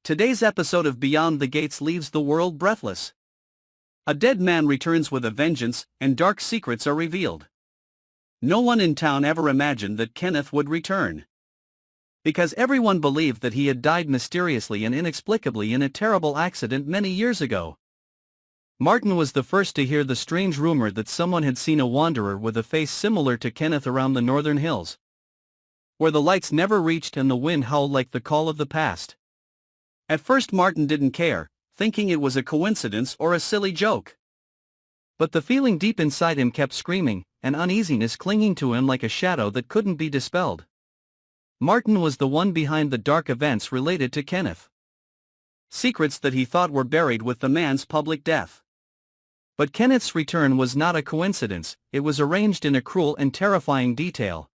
Today's episode of Beyond the Gates leaves the world breathless. A dead man returns with a vengeance, and dark secrets are revealed. No one in town ever imagined that Kenneth would return. Because everyone believed that he had died mysteriously and inexplicably in a terrible accident many years ago. Martin was the first to hear the strange rumor that someone had seen a wanderer with a face similar to Kenneth around the northern hills, where the lights never reached and the wind howled like the call of the past. At first Martin didn't care, thinking it was a coincidence or a silly joke. But the feeling deep inside him kept screaming, an uneasiness clinging to him like a shadow that couldn't be dispelled. Martin was the one behind the dark events related to Kenneth. Secrets that he thought were buried with the man's public death. But Kenneth's return was not a coincidence, it was arranged in a cruel and terrifying detail.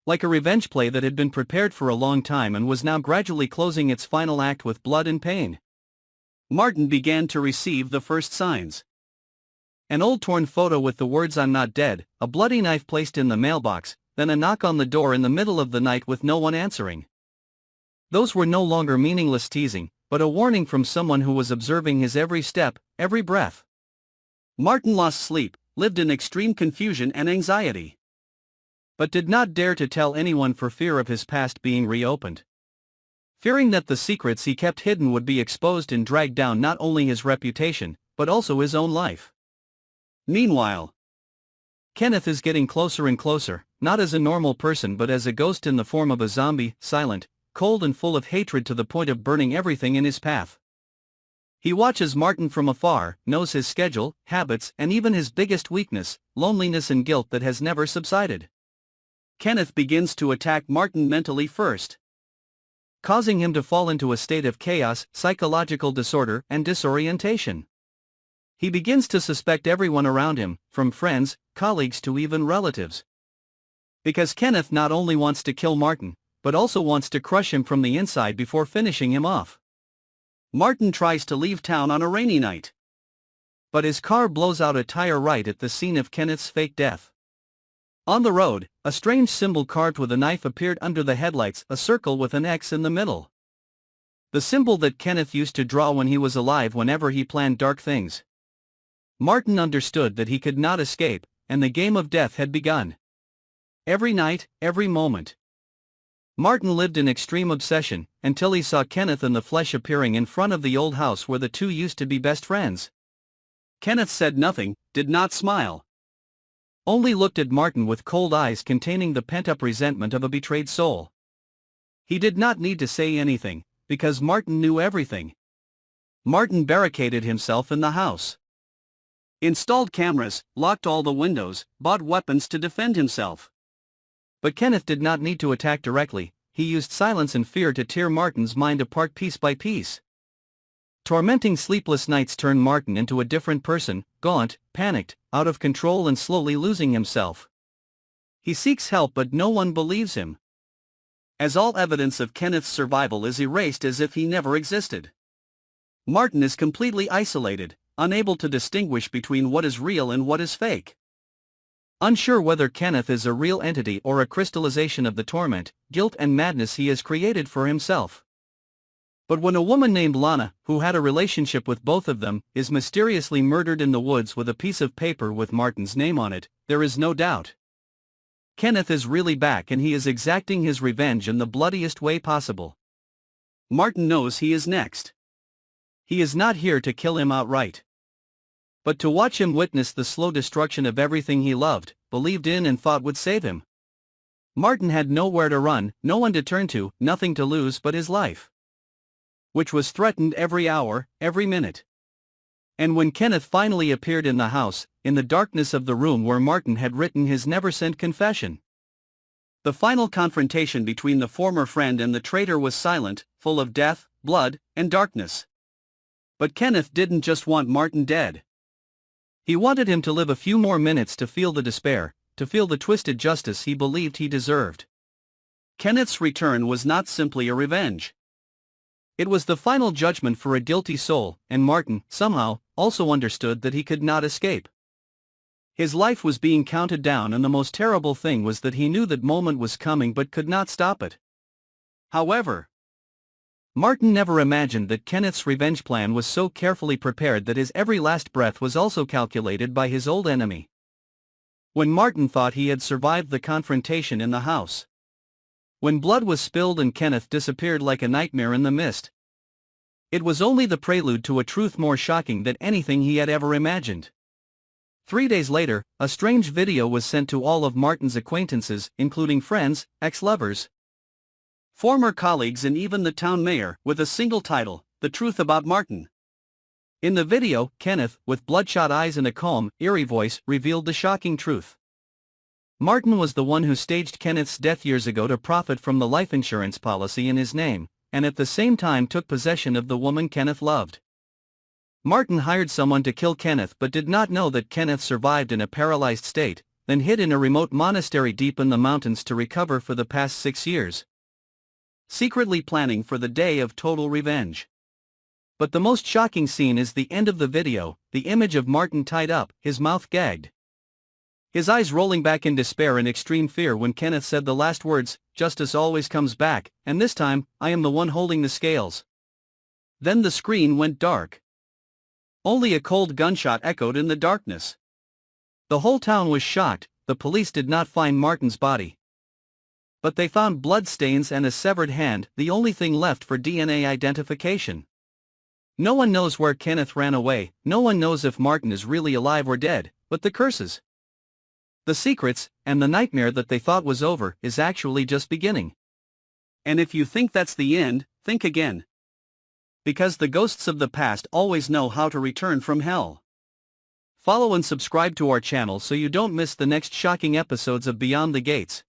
Like a revenge play that had been prepared for a long time and was now gradually closing its final act with blood and pain. Martin began to receive the first signs. An old torn photo with the words "I'm not dead," a bloody knife placed in the mailbox, then a knock on the door in the middle of the night with no one answering. Those were no longer meaningless teasing, but a warning from someone who was observing his every step, every breath. Martin lost sleep, lived in extreme confusion and anxiety, but did not dare to tell anyone for fear of his past being reopened. Fearing that the secrets he kept hidden would be exposed and drag down not only his reputation, but also his own life. Meanwhile, Kenneth is getting closer and closer, not as a normal person but as a ghost in the form of a zombie, silent, cold and full of hatred to the point of burning everything in his path. He watches Martin from afar, knows his schedule, habits and even his biggest weakness, loneliness and guilt that has never subsided. Kenneth begins to attack Martin mentally first, causing him to fall into a state of chaos, psychological disorder, and disorientation. He begins to suspect everyone around him, from friends, colleagues to even relatives. Because Kenneth not only wants to kill Martin, but also wants to crush him from the inside before finishing him off. Martin tries to leave town on a rainy night, but his car blows out a tire right at the scene of Kenneth's fake death. On the road, a strange symbol carved with a knife appeared under the headlights, a circle with an X in the middle. The symbol that Kenneth used to draw when he was alive whenever he planned dark things. Martin understood that he could not escape, and the game of death had begun. Every night, every moment. Martin lived in extreme obsession, until he saw Kenneth in the flesh appearing in front of the old house where the two used to be best friends. Kenneth said nothing, did not smile. Only looked at Martin with cold eyes containing the pent-up resentment of a betrayed soul. He did not need to say anything, because Martin knew everything. Martin barricaded himself in the house, installed cameras, locked all the windows, bought weapons to defend himself. But Kenneth did not need to attack directly, he used silence and fear to tear Martin's mind apart piece by piece. Tormenting sleepless nights turned Martin into a different person, gaunt, panicked, out of control and slowly losing himself. He seeks help but no one believes him, as all evidence of Kenneth's survival is erased as if he never existed. Martin is completely isolated, unable to distinguish between what is real and what is fake. Unsure whether Kenneth is a real entity or a crystallization of the torment, guilt and madness he has created for himself. But when a woman named Lana, who had a relationship with both of them, is mysteriously murdered in the woods with a piece of paper with Martin's name on it, there is no doubt. Kenneth is really back and he is exacting his revenge in the bloodiest way possible. Martin knows he is next. He is not here to kill him outright, but to watch him witness the slow destruction of everything he loved, believed in and thought would save him. Martin had nowhere to run, no one to turn to, nothing to lose but his life, which was threatened every hour, every minute. And when Kenneth finally appeared in the house, in the darkness of the room where Martin had written his never-sent confession, the final confrontation between the former friend and the traitor was silent, full of death, blood, and darkness. But Kenneth didn't just want Martin dead. He wanted him to live a few more minutes to feel the despair, to feel the twisted justice he believed he deserved. Kenneth's return was not simply a revenge. It was the final judgment for a guilty soul, and Martin, somehow, also understood that he could not escape. His life was being counted down and the most terrible thing was that he knew that moment was coming but could not stop it. However, Martin never imagined that Kenneth's revenge plan was so carefully prepared that his every last breath was also calculated by his old enemy. When Martin thought he had survived the confrontation in the house. When blood was spilled and Kenneth disappeared like a nightmare in the mist. It was only the prelude to a truth more shocking than anything he had ever imagined. 3 days later, a strange video was sent to all of Martin's acquaintances, including friends, ex-lovers, former colleagues and even the town mayor, with a single title, "The Truth About Martin." In the video, Kenneth, with bloodshot eyes and a calm, eerie voice, revealed the shocking truth. Martin was the one who staged Kenneth's death years ago to profit from the life insurance policy in his name, and at the same time took possession of the woman Kenneth loved. Martin hired someone to kill Kenneth but did not know that Kenneth survived in a paralyzed state, then hid in a remote monastery deep in the mountains to recover for the past 6 years. Secretly planning for the day of total revenge. But the most shocking scene is the end of the video, the image of Martin tied up, his mouth gagged. His eyes rolling back in despair and extreme fear when Kenneth said the last words, "Justice always comes back, and this time, I am the one holding the scales." Then the screen went dark. Only a cold gunshot echoed in the darkness. The whole town was shocked. The police did not find Martin's body. But they found blood stains and a severed hand, the only thing left for DNA identification. No one knows where Kenneth ran away, no one knows if Martin is really alive or dead, but the curses, the secrets, and the nightmare that they thought was over is actually just beginning. And if you think that's the end, think again. Because the ghosts of the past always know how to return from hell. Follow and subscribe to our channel so you don't miss the next shocking episodes of Beyond the Gates.